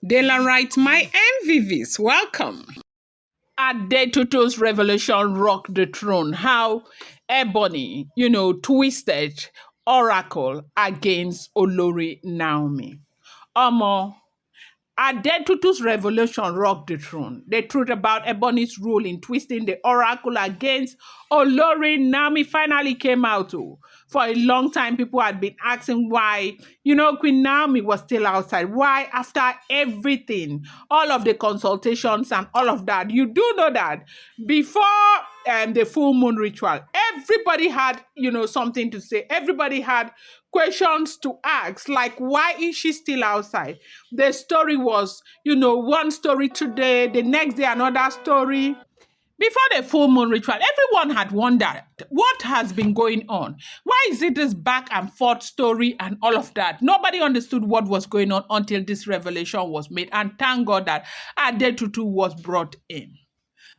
Daylight, my MVVs, welcome. Adetutu's revelation rocked the throne. How Ebony, twisted Oracle against Olori Naomi. Omo, Adetutu's revelation rocked the throne. The truth about Ebony's role in twisting the oracle against Olori Naomi finally came out. Oh. For a long time, people had been asking why, Queen Naomi was still outside. Why, after everything, all of the consultations and all of that, you do know that before the full moon ritual, everybody had, something to say. Everybody had questions to ask, like, why is she still outside? The story was, one story today, the next day, another story. Before the full moon ritual, everyone had wondered what has been going on. Why is it this back and forth story and all of that? Nobody understood what was going on until this revelation was made. And thank God that Adetutu was brought in.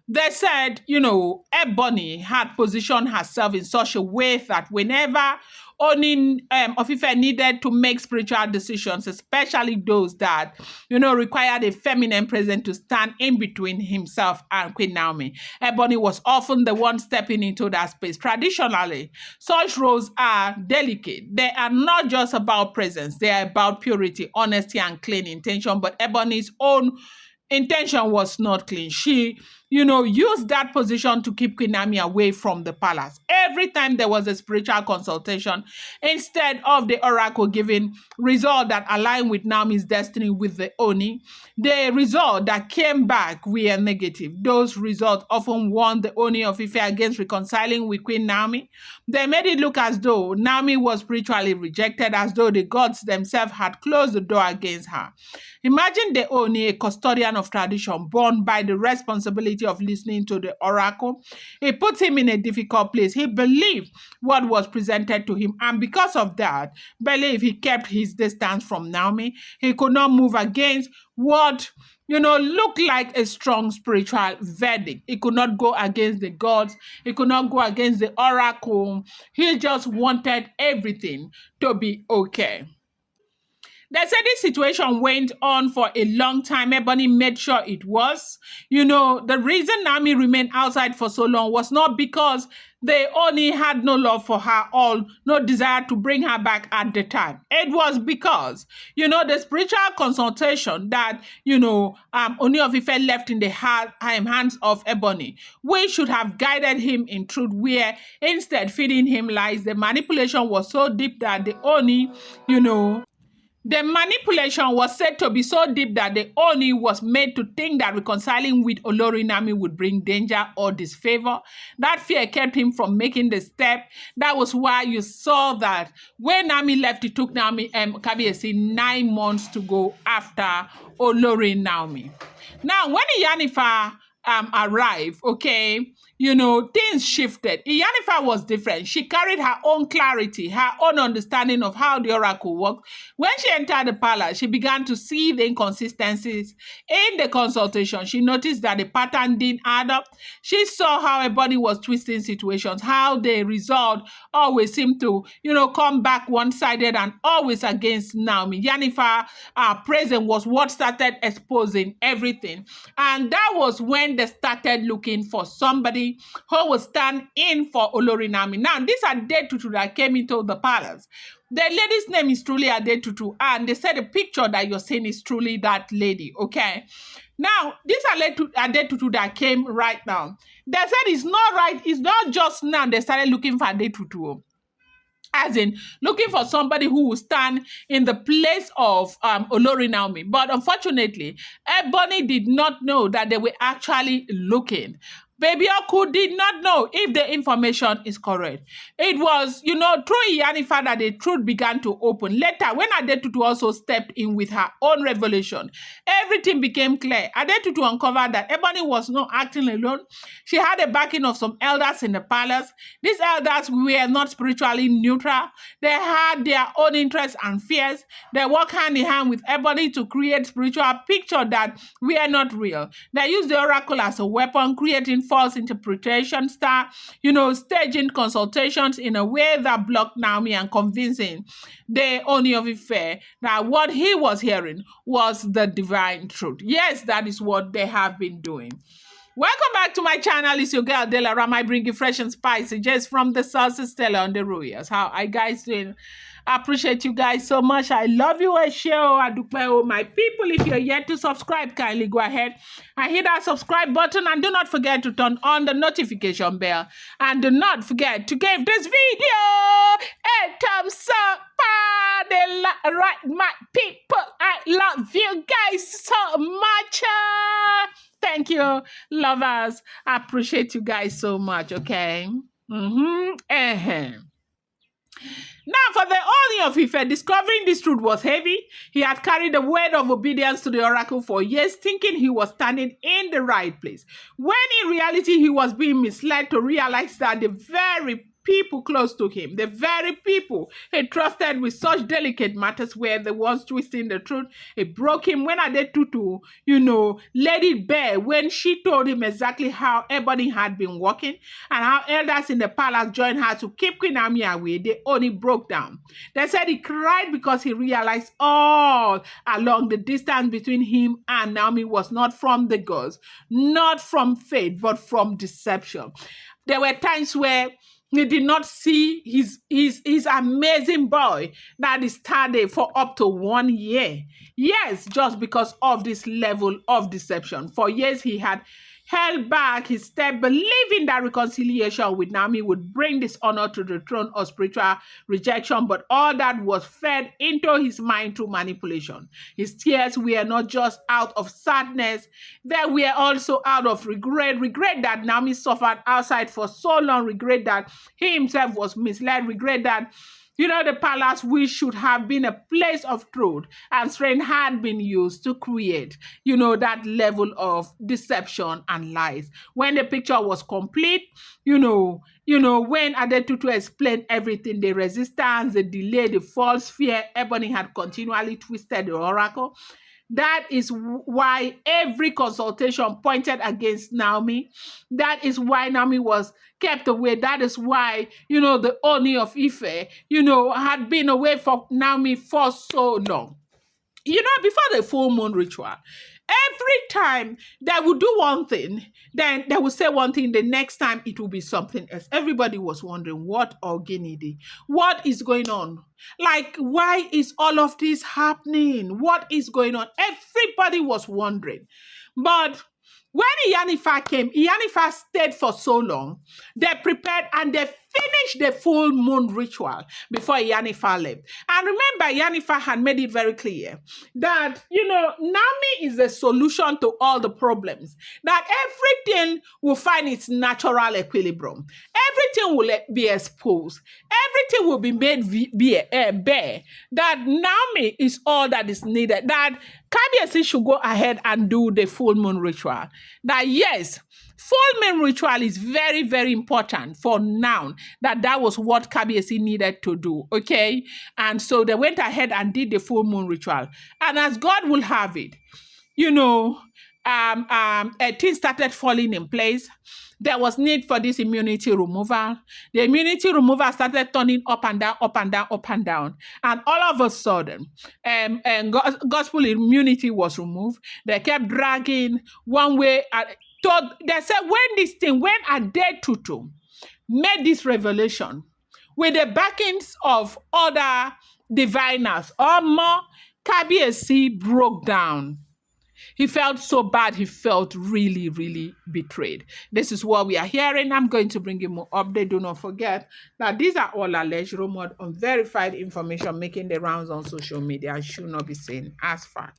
They said, Ebony had positioned herself in such a way that whenever Ooni of Ife needed to make spiritual decisions, especially those that, required a feminine presence to stand in between himself and Queen Naomi, Ebony was often the one stepping into that space. Traditionally, such roles are delicate. They are not just about presence. They are about purity, honesty, and clean intention. But Ebony's own intention was not clean. She, used that position to keep Queen Naomi away from the palace. Every time there was a spiritual consultation, instead of the oracle giving result that aligned with Naomi's destiny with the Ooni, the result that came back were negative. Those results often warned the Ooni of Ife against reconciling with Queen Naomi. They made it look as though Naomi was spiritually rejected, as though the gods themselves had closed the door against her. Imagine the Ooni, a custodian of tradition, born by the responsibility of listening to the oracle. It put him in a difficult place. He believed what was presented to him, and because of that, he kept his distance from Naomi. He could not move against what looked like a strong spiritual verdict. He could not go against the gods. He could not go against the oracle. He just wanted everything to be okay. They said this situation went on for a long time. Ebony made sure it was. The reason Naomi remained outside for so long was not because they only had no love for her or no desire to bring her back at the time. It was because, the spiritual consultation that, Ooni of Ife left in the hands of Ebony, which should have guided him in truth, where instead feeding him lies. The manipulation was so deep that the Ooni, the manipulation was said to be so deep that the Ooni was made to think that reconciling with Olori Naomi would bring danger or disfavor. That fear kept him from making the step. That was why you saw that when Naomi left, it took Naomi Kabiyesi 9 months to go after Olori Naomi. Now, when Iyanifa arrived, things shifted. Iyanifa was different. She carried her own clarity, her own understanding of how the oracle worked. When she entered the palace, she began to see the inconsistencies in the consultation. She noticed that the pattern didn't add up. She saw how everybody was twisting situations, how the result always seemed to, come back one-sided and always against Naomi. Iyanifa presence was what started exposing everything. And that was when they started looking for somebody who would stand in for Olori Naomi. Now, this Adetutu that came into the palace. The lady's name is truly Adetutu, and they said the picture that you're seeing is truly that lady, okay? Now, this Adetutu that came right now, they said it's not right, it's not just now they started looking for Adetutu. As in, looking for somebody who will stand in the place of Olori Naomi. But unfortunately, Ebony did not know that they were actually looking. Baby Oku did not know if the information is correct. It was, through Iyanifa that the truth began to open. Later, when Adetutu also stepped in with her own revelation, everything became clear. Adetutu uncovered that Ebony was not acting alone. She had the backing of some elders in the palace. These elders were not spiritually neutral. They had their own interests and fears. They worked hand in hand with Ebony to create spiritual picture that were not real. They used the oracle as a weapon, creating false interpretation, start, staging consultations in a way that blocked Naomi and convincing the Ooni of Ife that what he was hearing was the divine truth. Yes, that is what they have been doing. Welcome back to my channel. It's your girl Dela Ram. I bring you fresh and spicy just from the sauces Stella on the Royals. How are you guys doing? I appreciate you guys so much. I love you. I share. I do my people. If you're yet to subscribe, kindly go ahead and hit that subscribe button, and do not forget to turn on the notification bell, and do not forget to give this video a thumbs up. Right, my people. I love you guys so much. Thank you, lovers. I appreciate you guys so much, okay? Now, for the Ooni of Ife, discovering this truth was heavy. He had carried the word of obedience to the oracle for years, thinking he was standing in the right place, when in reality he was being misled to realize that the very people close to him, the very people he trusted with such delicate matters, were the ones twisting the truth. It broke him when Adetutu, laid it bare when she told him exactly how Ebony had been working and how elders in the palace joined her to keep Queen Naomi away. They only broke down. They said he cried because he realized all along the distance between him and Naomi was not from the gods, not from fate, but from deception. There were times where he did not see his amazing boy that is studied for up to 1 year. Yes, just because of this level of deception. For years, he had held back his step, believing that reconciliation with Naomi would bring dishonor to the throne or spiritual rejection, but all that was fed into his mind through manipulation. His tears were not just out of sadness, they were also out of regret that Naomi suffered outside for so long, regret that he himself was misled, regret that the palace, which should have been a place of truth and strength, had been used to create, that level of deception and lies. When the picture was complete, when Adetutu explained everything, the resistance, the delay, the false fear, Ebony had continually twisted the oracle. That is why every consultation pointed against Naomi. That is why Naomi was kept away. That is why, the Ooni of Ife, had been away from Naomi for so long. Before the full moon ritual, every time they would do one thing, then they would say one thing, the next time it will be something else. Everybody was wondering, what Oginidi? What is going on? Like, why is all of this happening? What is going on? Everybody was wondering. But when Iyanifa came, Iyanifa stayed for so long. They prepared and they finished the full moon ritual before Iyanifa left. And remember, Iyanifa had made it very clear that, Naomi is the solution to all the problems. That everything will find its natural equilibrium. Everything will be exposed. Everything will be made bare. That Naomi is all that is needed. That Kabiyesi should go ahead and do the full moon ritual. That yes, full moon ritual is very, very important for now. That was what Kabiyesi needed to do, okay? And so they went ahead and did the full moon ritual. And as God will have it, things started falling in place. There was need for this immunity removal. The immunity removal started turning up and down, up and down, up and down. And all of a sudden, gospel immunity was removed. They kept dragging one way. They said when Adetutu made this revelation with the backings of other diviners, Kabiyesi broke down. He felt so bad. He felt really, really betrayed. This is what we are hearing. I'm going to bring you more update. Do not forget that these are all alleged, rumored, unverified information making the rounds on social media and should not be seen as fact.